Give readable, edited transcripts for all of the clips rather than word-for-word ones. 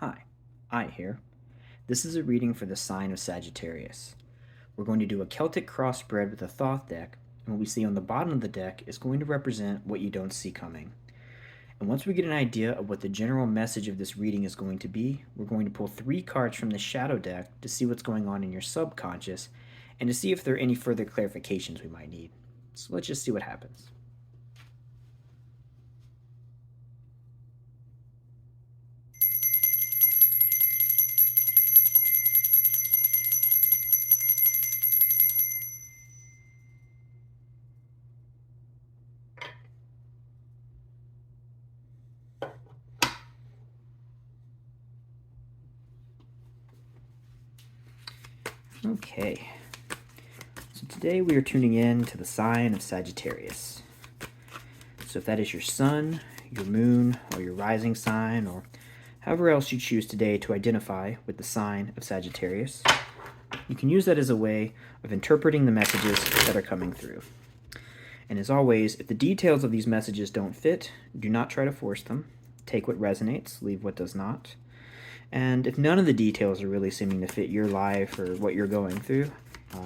Hi, I here. This is a reading for the sign of Sagittarius. We're going to do a Celtic crossbred with a Thoth deck, and what we see on the bottom of the deck is going to represent what you don't see coming. And once we get an idea of what the general message of this reading is going to be, we're going to pull 3 cards from the shadow deck to see what's going on in your subconscious and to see if there are any further clarifications we might need. So let's just see what happens. Okay, so today we are tuning in to the sign of Sagittarius. So if that is your sun, your moon, or your rising sign, or however else you choose today to identify with the sign of Sagittarius, you can use that as a way of interpreting the messages that are coming through. And as always, if the details of these messages don't fit, do not try to force them. Take what resonates, leave what does not. And if none of the details are really seeming to fit your life or what you're going through,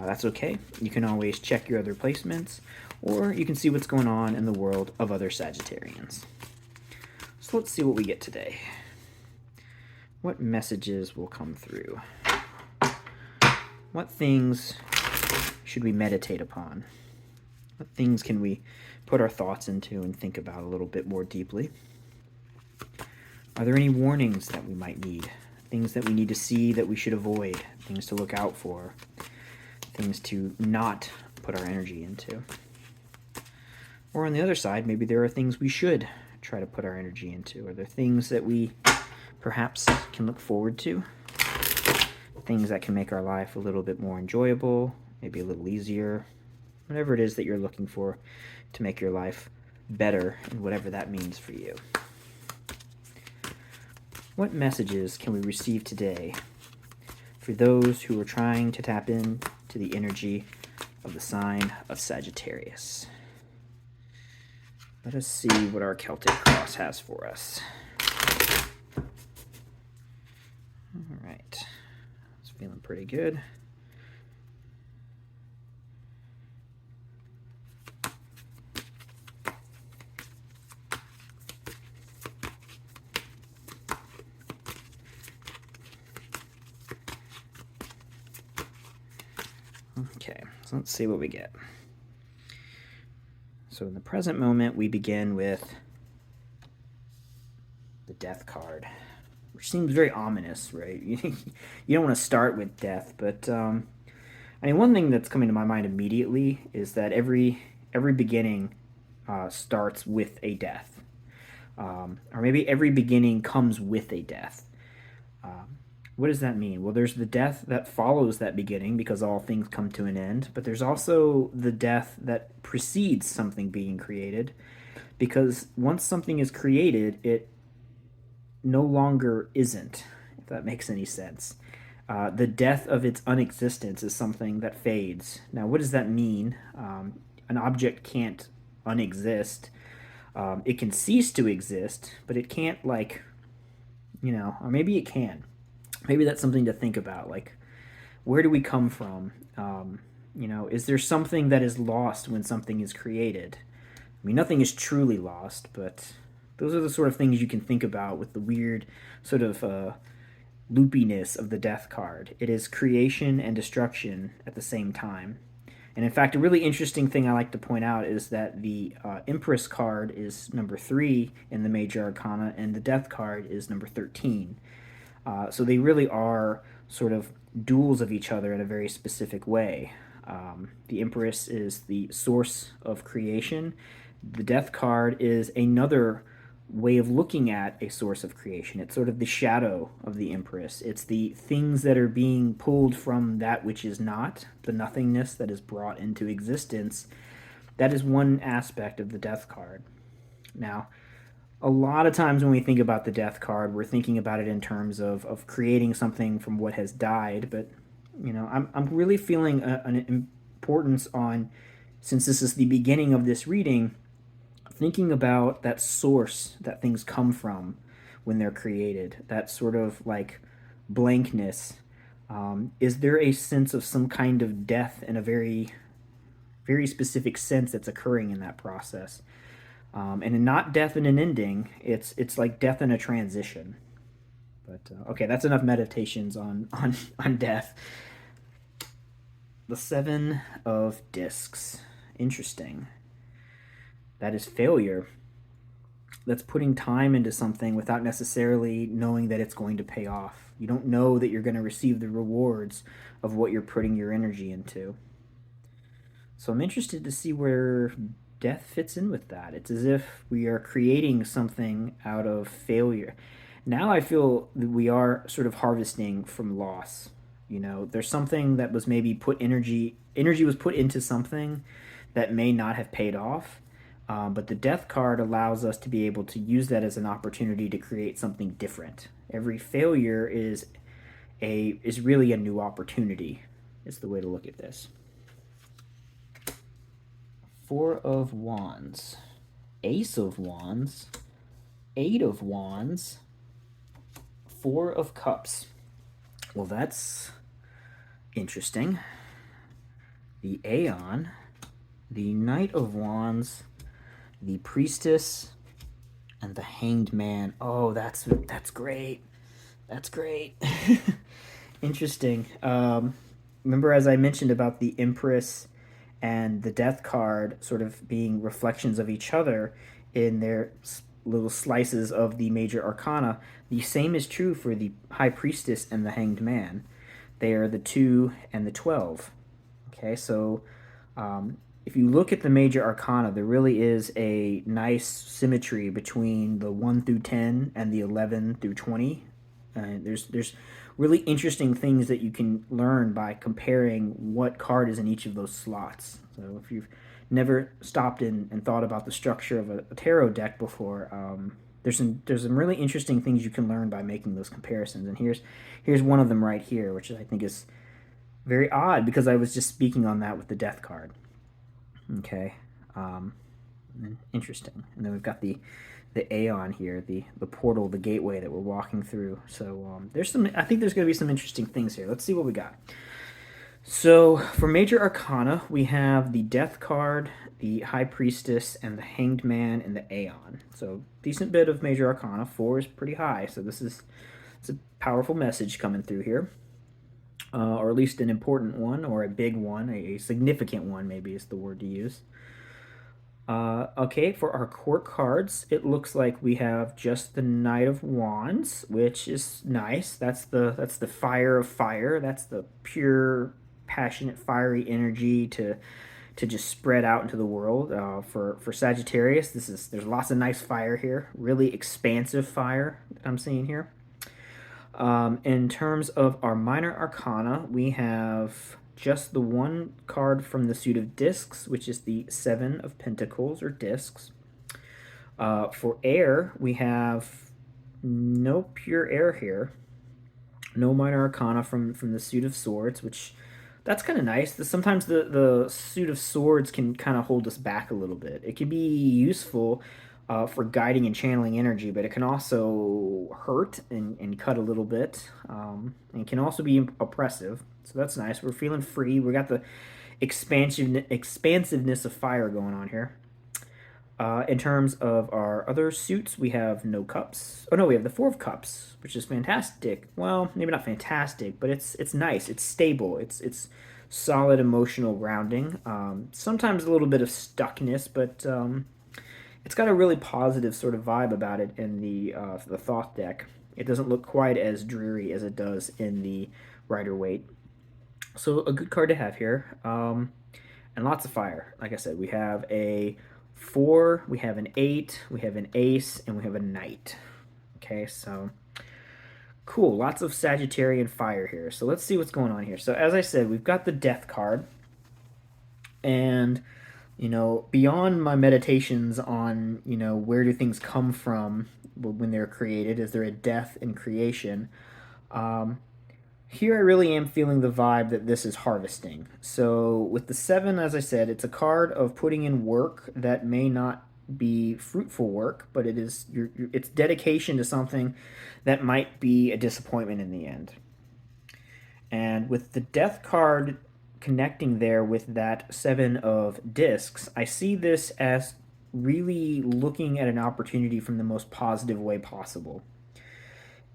that's okay. You can always check your other placements, or you can see what's going on in the world of other Sagittarians. So let's see what we get today. What messages will come through? What things should we meditate upon? What things can we put our thoughts into and think about a little bit more deeply? Are there any warnings that we might need? Things that we need to see that we should avoid? Things to look out for? Things to not put our energy into? Or on the other side, maybe there are things we should try to put our energy into. Are there things that we perhaps can look forward to? Things that can make our life a little bit more enjoyable, maybe a little easier, whatever it is that you're looking for to make your life better, and whatever that means for you. What messages can we receive today for those who are trying to tap in to the energy of the sign of Sagittarius? Let us see what our Celtic cross has for us. All right, it's feeling pretty good. Okay, so let's see what we get. So in the present moment, we begin with the Death card, which seems very ominous, right? You don't want to start with death, but I mean, one thing that's coming to my mind immediately is that every beginning starts with a death, or maybe every beginning comes with a death. What does that mean? Well, there's the death that follows that beginning because all things come to an end, but there's also the death that precedes something being created, because once something is created, it no longer isn't, if that makes any sense. The death of its unexistence is something that fades. Now, what does that mean? An object can't unexist. It can cease to exist, but it can't, like, or maybe it can. Maybe that's something to think about. Like, where do we come from? Is there something that is lost when something is created? I mean, nothing is truly lost, but those are the sort of things you can think about with the weird sort of loopiness of the Death card. It is creation and destruction at the same time. And in fact, a really interesting thing I like to point out is that the Empress card is number 3 in the Major Arcana, and the Death card is number 13. So they really are sort of duals of each other in a very specific way. The Empress is the source of creation. The Death card is another way of looking at a source of creation. It's sort of the shadow of the Empress. It's the things that are being pulled from that which is not, the nothingness that is brought into existence. That is one aspect of the Death card. Now, a lot of times when we think about the Death card, we're thinking about it in terms of creating something from what has died. But, I'm really feeling an importance on, since this is the beginning of this reading, thinking about that source that things come from. when they're created. That sort of like blankness. Is there a sense of some kind of death in a very specific sense that's occurring in that process? And not death in an ending. It's like death in a transition. But okay, that's enough meditations on death. The Seven of Discs. Interesting. That is failure. That's putting time into something without necessarily knowing that it's going to pay off. You don't know that you're going to receive the rewards of what you're putting your energy into. So I'm interested to see where death fits in with that. It's as if we are creating something out of failure. Now I feel that we are sort of harvesting from loss. You know, there's something that was maybe put energy was put into something that may not have paid off. But the death card allows us to be able to use that as an opportunity to create something different. Every failure is really a new opportunity. Is the way to look at this. Four of Wands, Ace of Wands, Eight of Wands, Four of Cups. Well, that's interesting. The Aeon, the Knight of Wands, the Priestess, and the Hanged Man. Oh, that's great. That's great. Interesting. Remember, as I mentioned about the Empress and the Death card sort of being reflections of each other in their little slices of the major arcana, the same is true for the High Priestess and the Hanged Man. They are the 2 and the 12. Okay, so if you look at the major arcana, there really is a nice symmetry between the 1 through 10 and the 11 through 20. There's really interesting things that you can learn by comparing what card is in each of those slots. So if you've never stopped in and thought about the structure of a tarot deck before, there's some really interesting things you can learn by making those comparisons. And here's one of them right here, which I think is very odd because I was just speaking on that with the Death card. Okay, interesting. And then we've got the Aeon here, the portal, the gateway that we're walking through. So there's some. I think there's going to be some interesting things here. Let's see what we got. So for major arcana, we have the Death card, the High Priestess, and the Hanged Man, and the Aeon. So decent bit of major arcana. 4 is pretty high. So it's a powerful message coming through here. Or at least an important one, or a big one, a significant one, maybe is the word to use. Okay, for our court cards, it looks like we have just the Knight of Wands, which is nice. That's the fire of fire. That's the pure, passionate, fiery energy to just spread out into the world. For Sagittarius, there's lots of nice fire here. Really expansive fire that I'm seeing here. In terms of our minor arcana, we have just the one card from the suit of discs, which is the 7 of Pentacles, or discs. For air, we have no pure air here. No minor arcana from the suit of swords, which that's kind of nice. Sometimes the suit of swords can kind of hold us back a little bit. It can be useful for guiding and channeling energy, but it can also hurt and cut a little bit, and can also be oppressive. So that's nice. We're feeling free. We got the expansiveness of fire going on here. In terms of our other suits, we have no cups. Oh no, we have the 4 of Cups, which is fantastic. Well, maybe not fantastic, but it's nice. It's stable. It's solid emotional grounding. Sometimes a little bit of stuckness, but it's got a really positive sort of vibe about it in the Thoth deck. It doesn't look quite as dreary as it does in the Rider-Waite. So a good card to have here. And lots of fire. Like I said, we have a 4, we have an 8, we have an ace, and we have a knight. Okay, so cool. Lots of Sagittarian fire here. So let's see what's going on here. So as I said, we've got the Death card. And beyond my meditations on, where do things come from when they're created, is there a death in creation? Here I really am feeling the vibe that this is harvesting. So with the 7, as I said, it's a card of putting in work that may not be fruitful work, but it is it's dedication to something that might be a disappointment in the end. And with the death card connecting there with that seven of discs, I see this as really looking at an opportunity from the most positive way possible.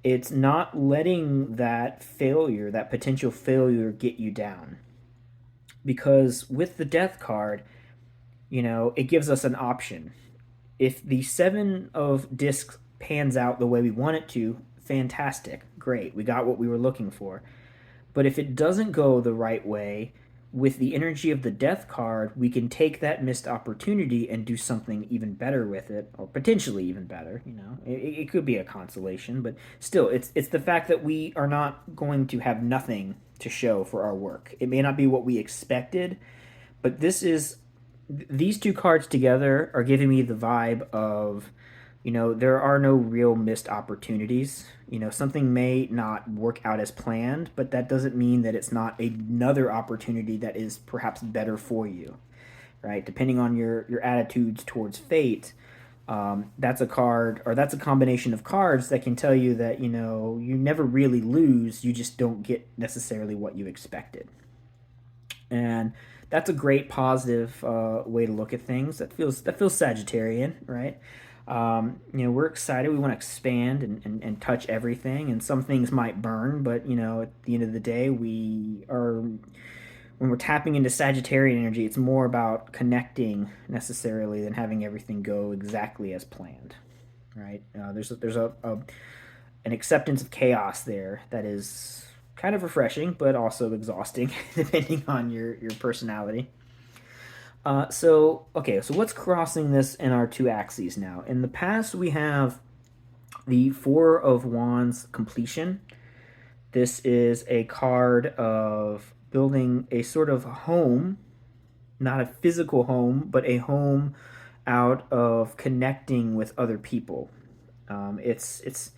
It's not letting that failure, that potential failure, get you down. Because with the death card, it gives us an option. If the seven of discs pans out the way we want it to, fantastic, great, we got what we were looking for. But if it doesn't go the right way, with the energy of the death card, we can take that missed opportunity and do something even better with it, or potentially even better. It could be a consolation, but still, it's the fact that we are not going to have nothing to show for our work. It may not be what we expected, but these two cards together are giving me the vibe of, there are no real missed opportunities. Something may not work out as planned, but that doesn't mean that it's not another opportunity that is perhaps better for you, right? Depending on your attitudes towards fate, that's a card, or that's a combination of cards that can tell you that, you never really lose, you just don't get necessarily what you expected. And that's a great positive way to look at things. That feels Sagittarian, right? We're excited. We want to expand and touch everything, and some things might burn, but at the end of the day, when we're tapping into Sagittarian energy, it's more about connecting necessarily than having everything go exactly as planned, right? There's an acceptance of chaos there that is kind of refreshing, but also exhausting, depending on your personality. So what's crossing this in our two axes now? In the past, we have the Four of Wands completion. This is a card of building a sort of home, not a physical home, but a home out of connecting with other people. It's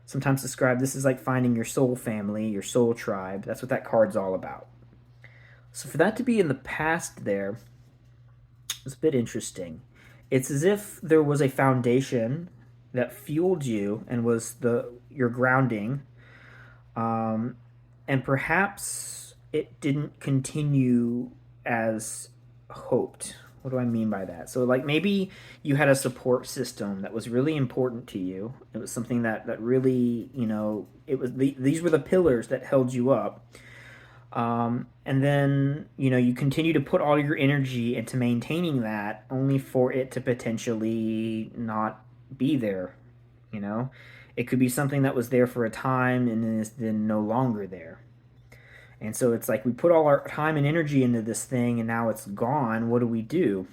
sometimes described, this is like finding your soul family, your soul tribe. That's what that card's all about. So for that to be in the past there, it's a bit interesting. It's as if there was a foundation that fueled you and was your grounding, and perhaps it didn't continue as hoped. What do I mean by that? So, like, maybe you had a support system that was really important to you. It was something that really, these were the pillars that held you up. And then, you continue to put all your energy into maintaining that, only for it to potentially not be there. It could be something that was there for a time and is then no longer there. And so it's like we put all our time and energy into this thing and now it's gone. What do we do?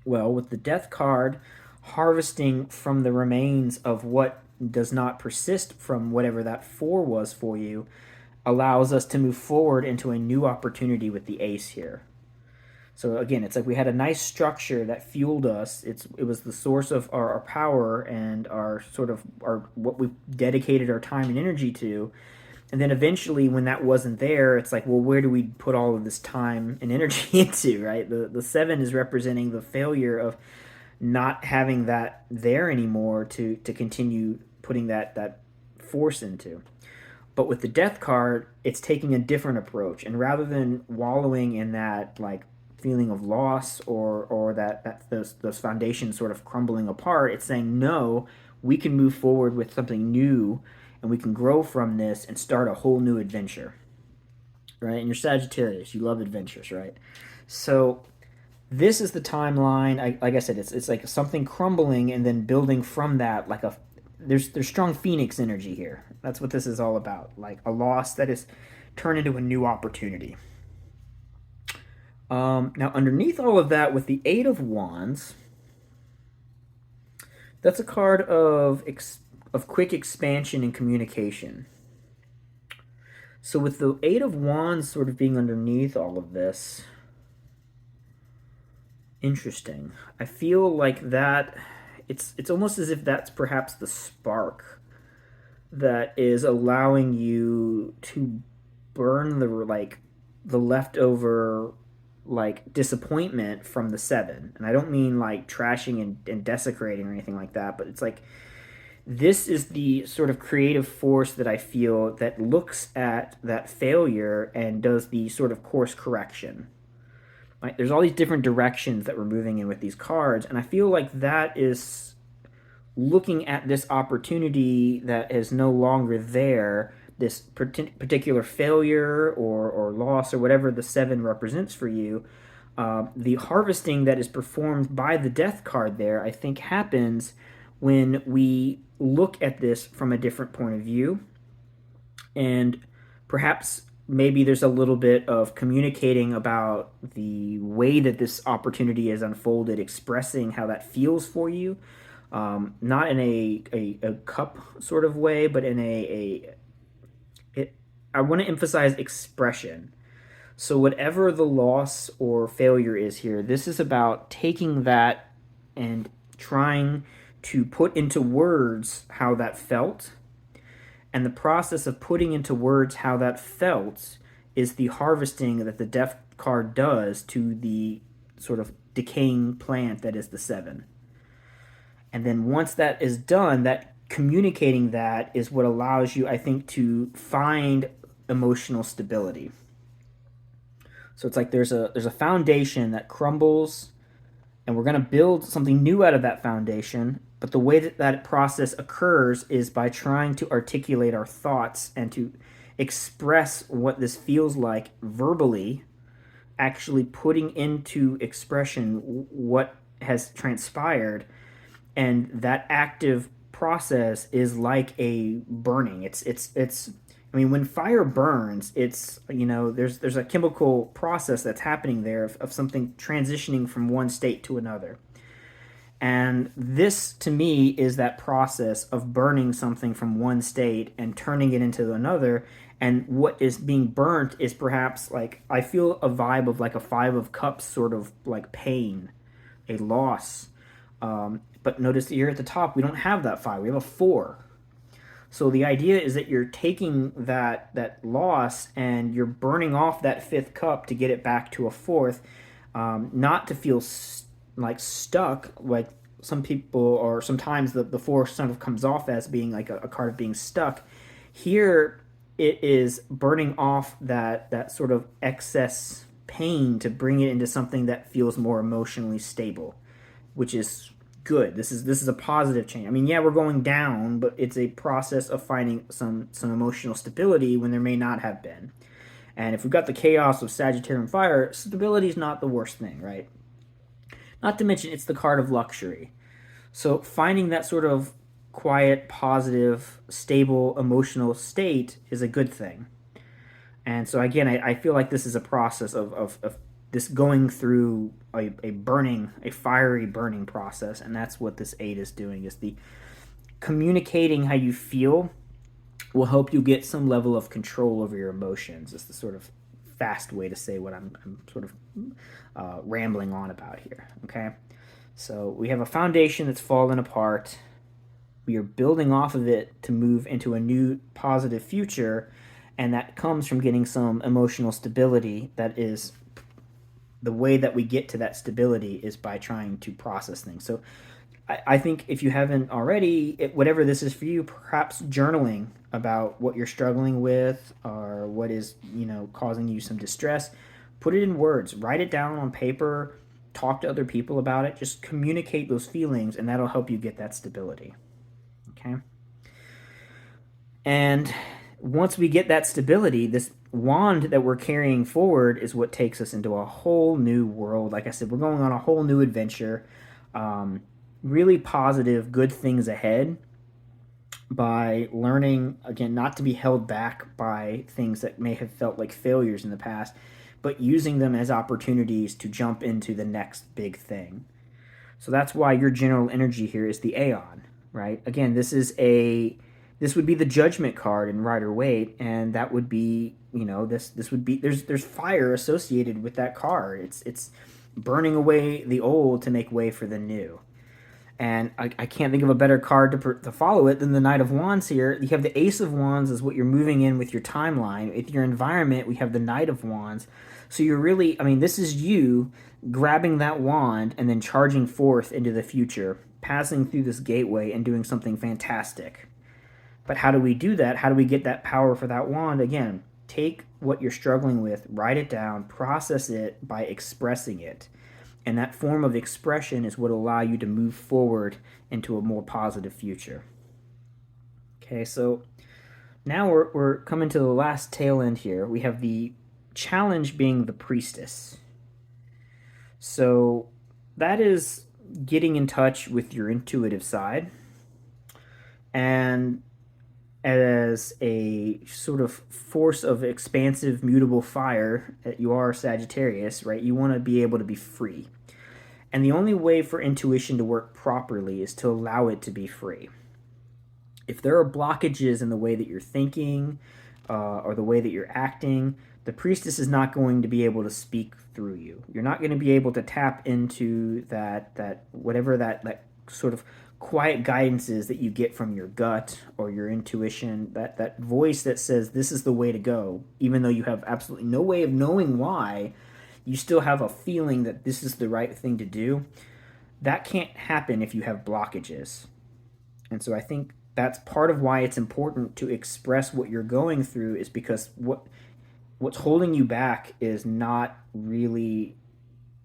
Well, with the death card, harvesting from the remains of what does not persist from whatever that four was for you allows us to move forward into a new opportunity with the ace here. So again, it's like we had a nice structure that fueled us. It was the source of our power and our sort of our what we dedicated our time and energy to. And then eventually, when that wasn't there, it's like, well, where do we put all of this time and energy into, right? The seven is representing the failure of not having that there anymore to continue putting that force into. But with the death card, it's taking a different approach, and rather than wallowing in that like feeling of loss or that those foundations sort of crumbling apart, it's saying no, we can move forward with something new, and we can grow from this and start a whole new adventure, right? And you're Sagittarius, you love adventures, right? So this is the timeline. Like I said, it's like something crumbling and then building from that, like there's strong phoenix energy here. That's what this is all about, like a loss that is turned into a new opportunity. Now, underneath all of that, with the Eight of Wands, that's a card of quick expansion and communication. So with the Eight of Wands sort of being underneath all of this, interesting. I feel like that it's almost as if that's perhaps the spark that is allowing you to burn the leftover like disappointment from the seven. And I don't mean like trashing and desecrating or anything like that, but it's like this is the sort of creative force that I feel that looks at that failure and does the sort of course correction. Right? There's all these different directions that we're moving in with these cards, and I feel like that is looking at this opportunity that is no longer there, this particular failure or loss or whatever the seven represents for you. The harvesting that is performed by the death card there, I think, happens when we look at this from a different point of view. And perhaps maybe there's a little bit of communicating about the way that this opportunity is unfolded, expressing how that feels for you. Not in a cup sort of way, but in I want to emphasize expression. So, whatever the loss or failure is here, this is about taking that and trying to put into words how that felt. And the process of putting into words how that felt is the harvesting that the death card does to the sort of decaying plant that is the seven. And then once that is done, that communicating that is what allows you, I think, to find emotional stability. So it's like there's a foundation that crumbles, and we're going to build something new out of that foundation. But the way that that process occurs is by trying to articulate our thoughts and to express what this feels like verbally, actually putting into expression what has transpired. And that active process is like a burning. It's I mean, when fire burns, it's, there's a chemical process that's happening there of something transitioning from one state to another. And this, to me, is that process of burning something from one state and turning it into another. And what is being burnt is perhaps like, I feel a vibe of like a Five of Cups sort of like pain, a loss. But notice that here at the top, we don't have that five. We have a four. So the idea is that you're taking that loss and you're burning off that fifth cup to get it back to a fourth, not to feel like stuck, like some people, or sometimes the four sort of comes off as being like a card of being stuck. Here it is burning off that sort of excess pain to bring it into something that feels more emotionally stable, which is good. This is a positive change. I mean, yeah, we're going down, but it's a process of finding some emotional stability when there may not have been. And if we've got the chaos of Sagittarian fire, stability is not the worst thing, right? Not to mention, it's the card of luxury. So finding that sort of quiet, positive, stable, emotional state is a good thing. And so again, I feel like this is a process of this going through a fiery burning process, and that's what this 8 is doing, is the communicating how you feel will help you get some level of control over your emotions. It's the sort of fast way to say what I'm sort of rambling on about here, okay? So we have a foundation that's fallen apart. We are building off of it to move into a new positive future, and that comes from getting some emotional stability. That is the way that we get to that stability is by trying to process things. So I think if you haven't already, whatever this is for you, perhaps journaling about what you're struggling with or what is, causing you some distress, put it in words, write it down on paper, talk to other people about it, just communicate those feelings, and that'll help you get that stability. Okay? And once we get that stability, this wand that we're carrying forward is what takes us into a whole new world. Like I said, we're going on a whole new adventure. Really positive, good things ahead by learning, again, not to be held back by things that may have felt like failures in the past, but using them as opportunities to jump into the next big thing. So that's why your general energy here is the Aeon, right? Again, this would be the Judgment card in Rider-Waite, and that would be, this would be, there's fire associated with that card. It's burning away the old to make way for the new. And I can't think of a better card to follow it than the Knight of Wands here. You have the Ace of Wands is what you're moving in with your timeline. With your environment, we have the Knight of Wands. So you're really, I mean, this is you grabbing that wand and then charging forth into the future, passing through this gateway and doing something fantastic. But how do we do that? How do we get that power for that wand? Again, take what you're struggling with, write it down, process it by expressing it. And that form of expression is what will allow you to move forward into a more positive future. Okay, so now we're coming to the last tail end here. We have the challenge being the priestess. So that is getting in touch with your intuitive side. And as a sort of force of expansive, mutable fire that you are, Sagittarius, right? You want to be able to be free. And the only way for intuition to work properly is to allow it to be free. If there are blockages in the way that you're thinking or the way that you're acting, the priestess is not going to be able to speak through you. You're not going to be able to tap into that whatever that sort of quiet guidance is that you get from your gut or your intuition, that voice that says this is the way to go, even though you have absolutely no way of knowing why, you still have a feeling that this is the right thing to do. That can't happen if you have blockages. And so I think that's part of why it's important to express what you're going through, is because what's holding you back is not really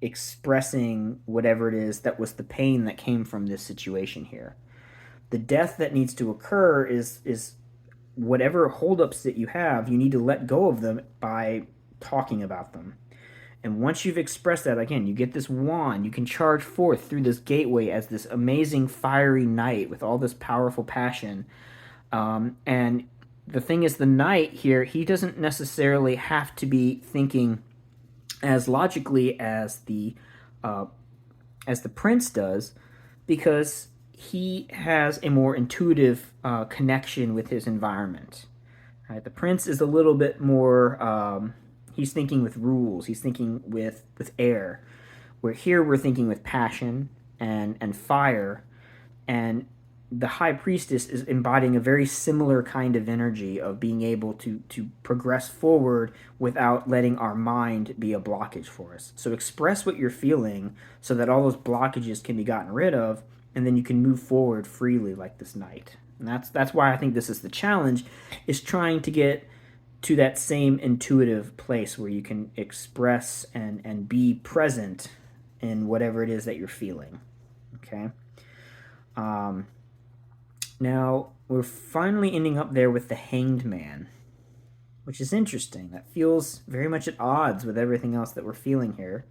expressing whatever it is that was the pain that came from this situation here. The death that needs to occur is whatever holdups that you have, you need to let go of them by talking about them. And once you've expressed that, again, you get this wand. You can charge forth through this gateway as this amazing fiery knight with all this powerful passion. And the thing is, the knight here, he doesn't necessarily have to be thinking as logically as the prince does, because he has a more intuitive connection with his environment. Right? The prince is a little bit more. He's thinking with rules. He's thinking with air. Where here we're thinking with passion and fire, and the high priestess is embodying a very similar kind of energy of being able to progress forward without letting our mind be a blockage for us. So express what you're feeling so that all those blockages can be gotten rid of, and then you can move forward freely like this knight. And that's why I think this is the challenge, is trying to get to that same intuitive place where you can express and be present in whatever it is that you're feeling. Okay? Now, we're finally ending up there with the Hanged Man, which is interesting. That feels very much at odds with everything else that we're feeling here.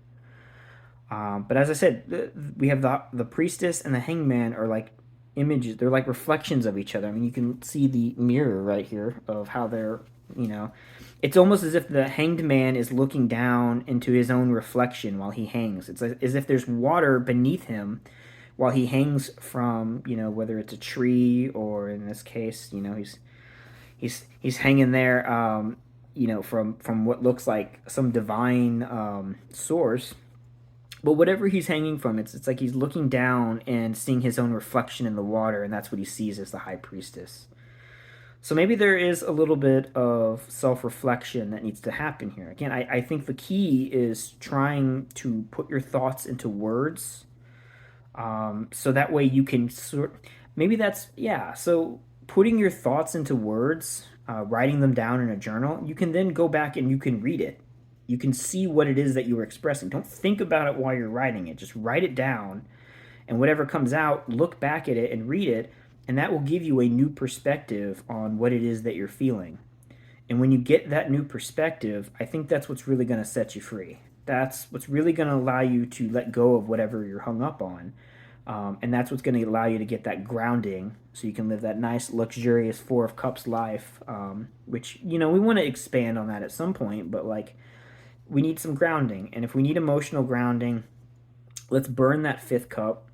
But as I said, we have the priestess and the Hanged Man are like images. They're like reflections of each other. I mean, you can see the mirror right here of how they're, it's almost as if the Hanged Man is looking down into his own reflection while he hangs. It's as if there's water beneath him while he hangs from, whether it's a tree or in this case, he's hanging there, from what looks like some divine source. But whatever he's hanging from, it's like he's looking down and seeing his own reflection in the water, and that's what he sees as the high priestess. So maybe there is a little bit of self-reflection that needs to happen here. Again, I think the key is trying to put your thoughts into words, so that way you can so putting your thoughts into words, writing them down in a journal, you can then go back and you can read it. You can see what it is that you were expressing. Don't think about it while you're writing it. Just write it down, and whatever comes out, look back at it and read it, and that will give you a new perspective on what it is that you're feeling. And when you get that new perspective, I think that's what's really going to set you free. That's what's really going to allow you to let go of whatever you're hung up on. And that's what's going to allow you to get that grounding so you can live that nice, luxurious Four of Cups life, which, we want to expand on that at some point, but we need some grounding. And if we need emotional grounding, let's burn that fifth cup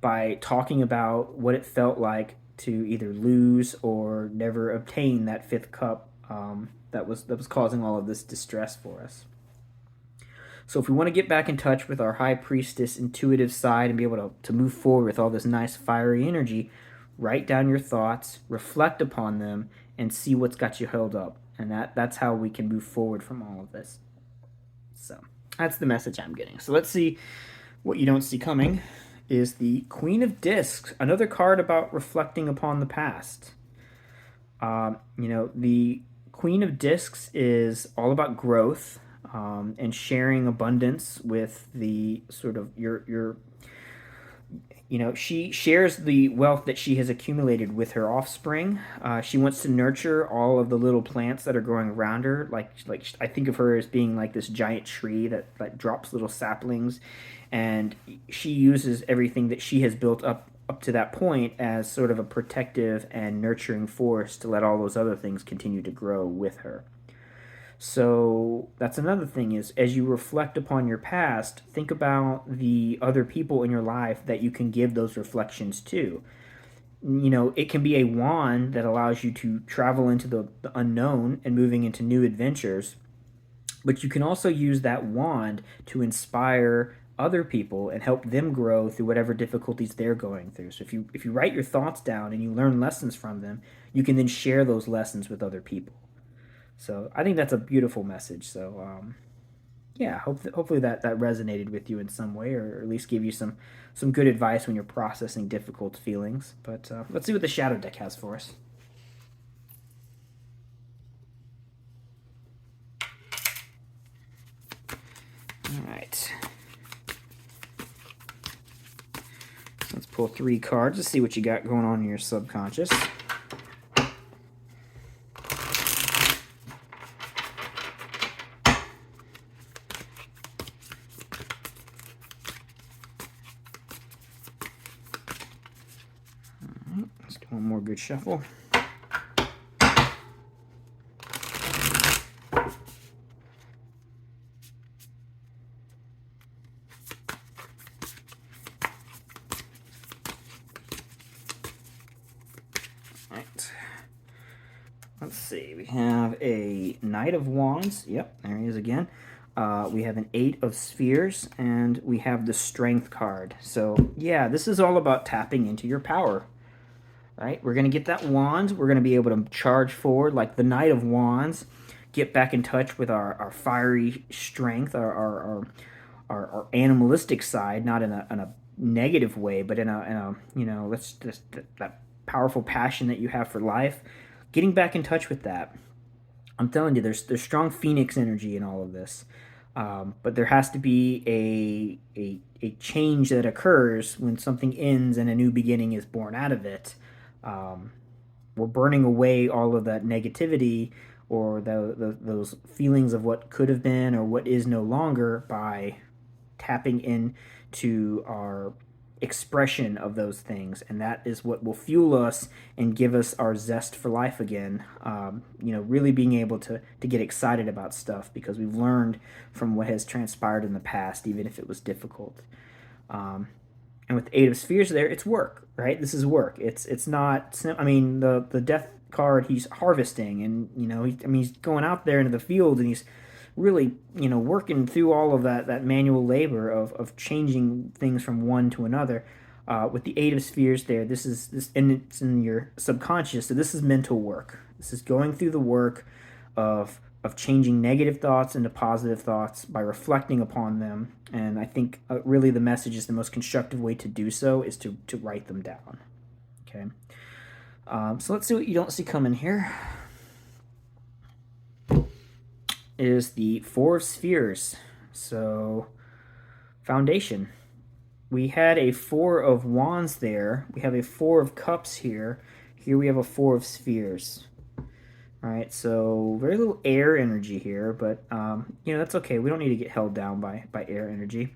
by talking about what it felt like to either lose or never obtain that fifth cup that was causing all of this distress for us. So if we want to get back in touch with our high priestess intuitive side and be able to move forward with all this nice fiery energy, write down your thoughts, reflect upon them, and see what's got you held up. And that's how we can move forward from all of this. So that's the message I'm getting. So let's see what you don't see coming is the Queen of Discs, another card about reflecting upon the past. The Queen of Discs is all about growth and sharing abundance with the sort of your she shares the wealth that she has accumulated with her offspring. She wants to nurture all of the little plants that are growing around her. Like I think of her as being like this giant tree that drops little saplings, and she uses everything that she has built up to that point as sort of a protective and nurturing force to let all those other things continue to grow with her. So that's another thing is as you reflect upon your past, think about the other people in your life that you can give those reflections to. It can be a wand that allows you to travel into the unknown and moving into new adventures, but you can also use that wand to inspire other people and help them grow through whatever difficulties they're going through. So if you write your thoughts down and you learn lessons from them, you can then share those lessons with other people. So I think that's a beautiful message. So yeah, hopefully that resonated with you in some way, or at least gave you some good advice when you're processing difficult feelings. But let's see what the shadow deck has for us. All right. Let's pull 3 cards to see what you got going on in your subconscious. Let's do one more good shuffle. Right. Let's see. We have a Knight of Wands. Yep, there he is again. We have an 8 of Spheres, and we have the Strength card. So, yeah, this is all about tapping into your power. Right? We're going to get that wand. We're going to be able to charge forward like the Knight of Wands, get back in touch with our fiery strength, our animalistic side, not in a negative way, but in a let's just that powerful passion that you have for life. Getting back in touch with that. I'm telling you, there's strong phoenix energy in all of this. But there has to be a change that occurs when something ends and a new beginning is born out of it. We're burning away all of that negativity or those feelings of what could have been or what is no longer by tapping into our expression of those things, and that is what will fuel us and give us our zest for life again. Really being able to get excited about stuff because we've learned from what has transpired in the past, even if it was difficult. And with the 8 of Spheres there, it's work, right? This is work. It's not. The Death card, he's harvesting, and he's going out there into the field, and he's really working through all of that manual labor of changing things from one to another. With the 8 of Spheres there, this, and it's in your subconscious. So this is mental work. This is going through the work of changing negative thoughts into positive thoughts by reflecting upon them. And I think really the message is the most constructive way to do so is to write them down. Okay. So let's see what you don't see coming here. Is the 4 of Spheres. So foundation. We had a 4 of Wands there. We have a 4 of Cups here. Here we have a 4 of Spheres. All right, so very little air energy here, but that's okay. We don't need to get held down by air energy.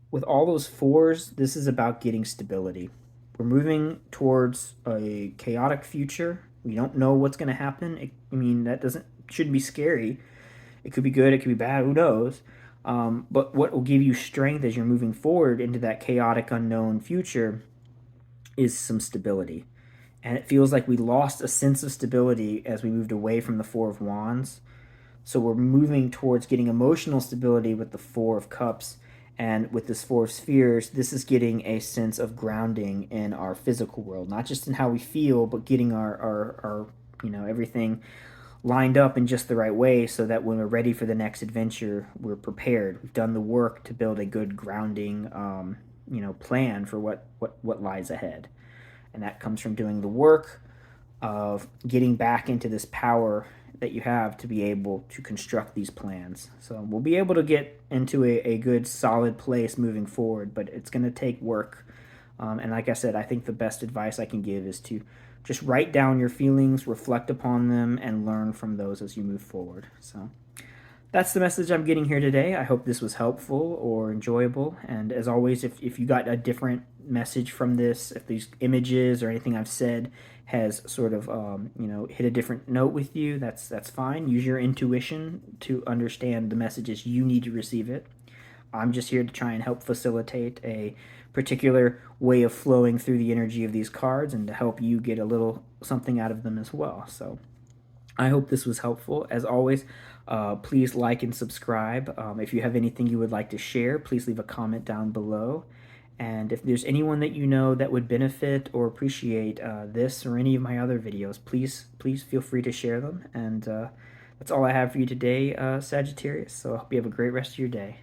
With all those 4s, this is about getting stability. We're moving towards a chaotic future. We don't know what's going to happen. That shouldn't be scary. It could be good, it could be bad, who knows? But what will give you strength as you're moving forward into that chaotic, unknown future is some stability. And it feels like we lost a sense of stability as we moved away from the 4 of Wands. So we're moving towards getting emotional stability with the Four of Cups. And with this Four of Spheres, this is getting a sense of grounding in our physical world, not just in how we feel, but getting our everything lined up in just the right way so that when we're ready for the next adventure, we're prepared. We've done the work to build a good grounding, plan for what lies ahead. And that comes from doing the work of getting back into this power that you have to be able to construct these plans. So we'll be able to get into a good solid place moving forward, but it's going to take work. And like I said, I think the best advice I can give is to just write down your feelings, reflect upon them, and learn from those as you move forward. So that's the message I'm getting here today. I hope this was helpful or enjoyable. And as always, if you got a different message from this, if these images or anything I've said has sort of hit a different note with you, that's fine. Use your intuition to understand the messages you need to receive it. I'm just here to try and help facilitate a particular way of flowing through the energy of these cards and to help you get a little something out of them as well. So I hope this was helpful. As always, please like and subscribe. If you have anything you would like to share, please leave a comment down below. And if there's anyone that you know that would benefit or appreciate this or any of my other videos, please feel free to share them. And that's all I have for you today, Sagittarius. So I hope you have a great rest of your day.